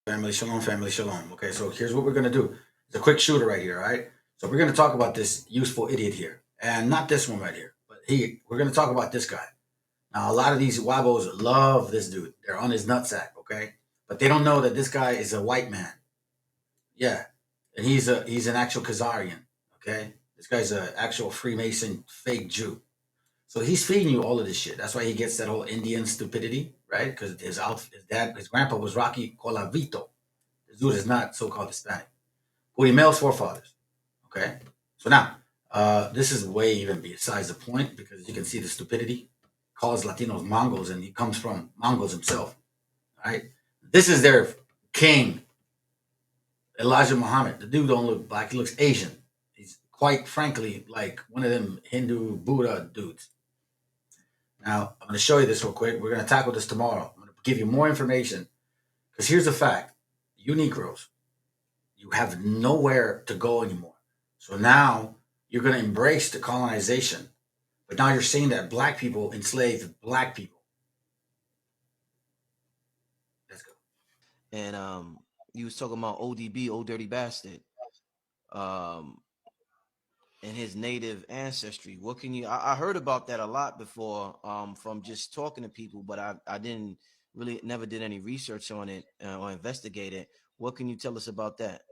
Family, shalom. Okay, so here's what we're gonna do. It's a quick shooter right here, all right? So we're gonna talk about this useful idiot here, and not this one right here, but we're gonna talk about this guy. Now, a lot of these wabos love this dude. They're on his nutsack, okay? But they don't know that this guy is a white man. Yeah, and he's an actual Khazarian, okay? This guy's an actual Freemason fake Jew. So he's feeding you all of this shit. That's why he gets that whole Indian stupidity, right? Because his grandpa was Rocky Colavito. This dude is not so-called Hispanic. But he male's forefathers. Okay. So now, this is way even besides the point because you can see the stupidity. Calls Latinos Mongols, and he comes from Mongols himself. All right. This is their king, Elijah Muhammad. The dude don't look black; he looks Asian. He's quite frankly like one of them Hindu Buddha dudes. Now, I'm going to show you this real quick. We're going to tackle this tomorrow. I'm going to give you more information because here's the fact: you Negroes, you have nowhere to go anymore. So now you're going to embrace the colonization, but now you're saying that black people enslaved black people. Let's go. And you was talking about ODB, Old Dirty Bastard, um, and his native ancestry. What can you? I heard about that a lot before, from just talking to people, but I didn't really never did any research on it or investigate it. What can you tell us about that?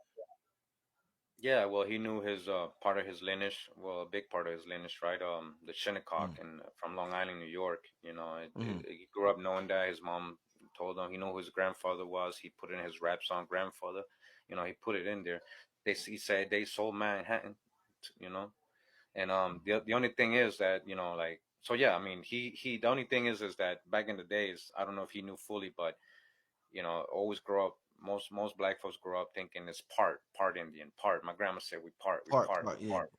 Yeah, well, he knew his part of his lineage, well, a big part of his lineage, right? The Shinnecock Mm, and from Long Island, New York. mm, He grew up knowing that. His mom told him he knew who his grandfather was. He put in his rap song, grandfather. He put it in there. He said they sold Manhattan. You know, and the only thing is that like so yeah. I mean, he the only thing is that back in the days, I don't know if he knew fully, but always grow up. Most black folks grow up thinking it's part Indian, part. My grandma said we part, yeah, part.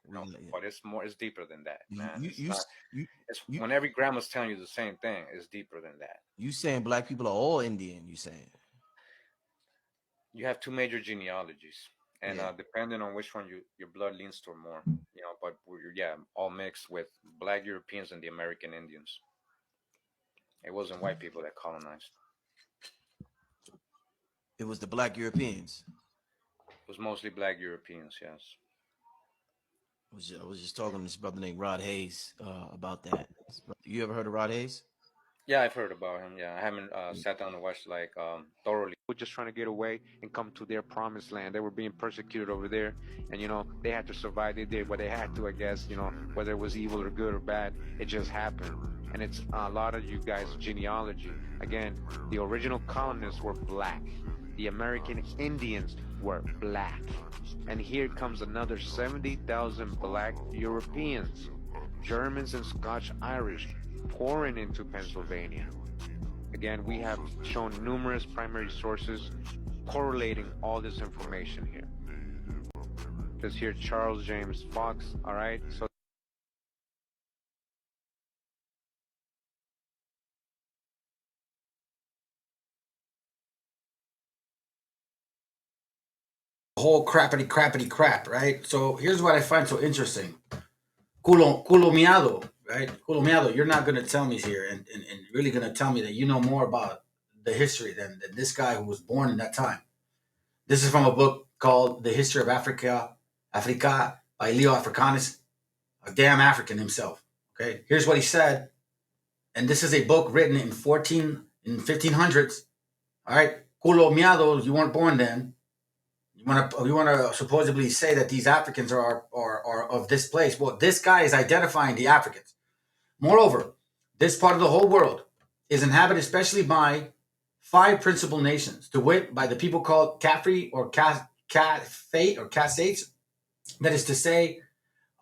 But it's deeper than that, you man. you It's you not. s- you It's you when every grandma's telling you the same thing. It's deeper than that. you saying black people are all Indian? You saying? You have two major genealogies, and Yeah. depending on which one your blood leans toward more, But yeah, all mixed with black Europeans and the American Indians. It wasn't white people that colonized. It was the black Europeans. It was mostly black Europeans. Yes. I was just talking to this brother named Rod Hayes about that. You ever heard of Rod Hayes? Yeah, I've heard about him. Yeah, I haven't sat down and watched like thoroughly. Were just trying to get away and come to their promised land. They were being persecuted over there, and they had to survive. They did what they had to, I guess. Whether it was evil or good or bad, it just happened. And it's a lot of you guys' genealogy. Again, the original colonists were black. The American Indians were black. And here comes another 70,000 black Europeans, Germans and Scotch Irish pouring into Pennsylvania. Again, we have shown numerous primary sources correlating all this information here. This here, Charles James Fox, all right? So Whole crappity crap, right? So here's what I find so interesting. Kulo miado, right? Kulo miado, you're not going to tell me here and really going to tell me that you know more about the history than this guy who was born in that time. This is from a book called The History of Africa by Leo Africanus, a damn African himself. Okay, here's what he said, and this is a book written in 1500s. All right, Kulo miado, you weren't born then. You want to supposedly say that these Africans are of this place. Well, this guy is identifying the Africans. Moreover, this part of the whole world is inhabited especially by five principal nations, to wit, by the people called Kafri or Kafate or Kassates, that is to say,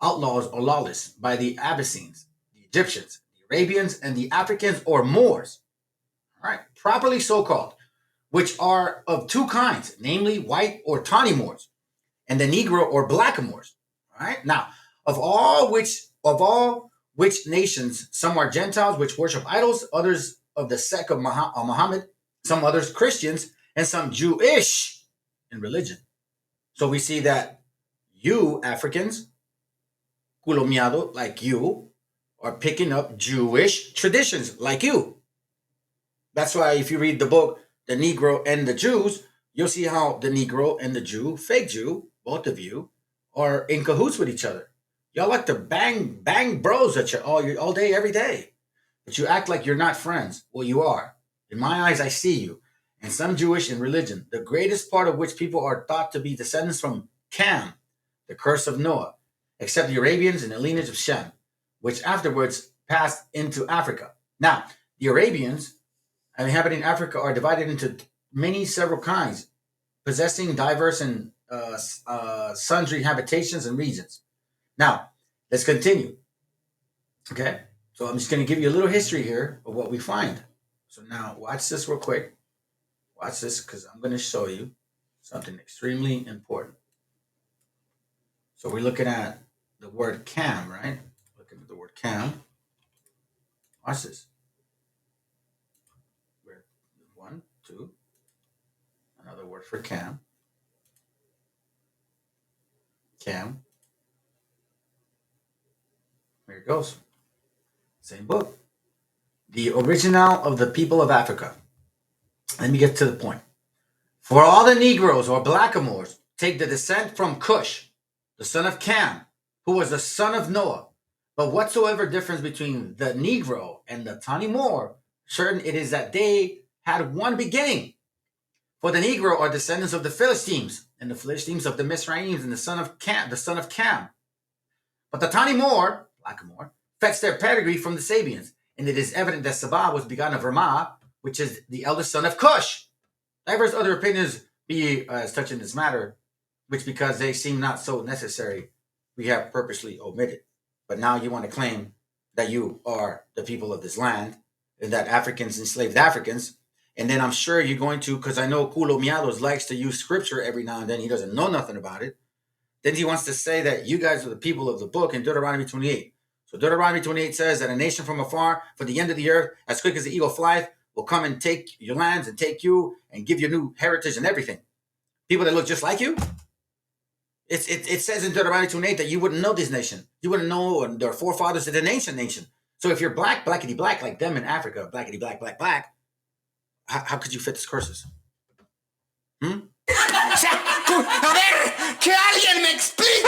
outlaws or lawless, by the Abyssines, the Egyptians, the Arabians, and the Africans or Moors. All right, properly so called, which are of two kinds, namely white or tawny Moors, and the Negro or blackamoors. All right. Now, of all which nations, some are Gentiles which worship idols, others of the sect of Muhammad, some others Christians, and some Jewish in religion. So we see that you Africans, Kulomiado, like you, are picking up Jewish traditions like you. That's why if you read the book, The Negro and the Jews, you'll see how the Negro and the Jew, fake Jew, both of you, are in cahoots with each other. Y'all like to bang bros at you all day, every day. But you act like you're not friends. Well, you are. In my eyes, I see you. And some Jewish in religion, the greatest part of which people are thought to be descendants from Cam, the curse of Noah, except the Arabians and the lineage of Shem, which afterwards passed into Africa. Now, the Arabians inhabiting Africa are divided into several kinds, possessing diverse and sundry habitations and regions. Now, let's continue. Okay, so I'm just going to give you a little history here of what we find. So now, watch this real quick. Watch this, because I'm going to show you something extremely important. So we're looking at the word Cam, right? Looking at the word Cam. Watch this. 1, 2. Another word for Cam. Cam. Here it goes. Same book. The original of the people of Africa. Let me get to the point. For all the Negroes or blackamoors take the descent from Cush, the son of Cam, who was the son of Noah. But whatsoever difference between the Negro and the Tani Moor, certain it is that they had one beginning. For the Negro are descendants of the Philistines, and the Philistines of the Mizraim, and the son of Cam. But the Tani Moor, blackamoor, fetched their pedigree from the Sabians, and it is evident that Saba was begotten of Ramah, which is the eldest son of Cush. Diverse other opinions be as touching this matter, which because they seem not so necessary, we have purposely omitted. But now you want to claim that you are the people of this land, and that Africans enslaved Africans, and then I'm sure you're going to, because I know KULO MIADO likes to use scripture every now and then, he doesn't know nothing about it. Then he wants to say that you guys are the people of the book in Deuteronomy 28. So Deuteronomy 28 says that a nation from afar, for the end of the earth, as quick as the eagle flieth, will come and take your lands and take you and give you new heritage and everything. People that look just like you. It says in Deuteronomy 28 that you wouldn't know this nation. You wouldn't know their forefathers of an ancient nation. So if you're black, blackity black, like them in Africa, blackity black, black, black, how could you fit these curses? A ver, que alguien me explique.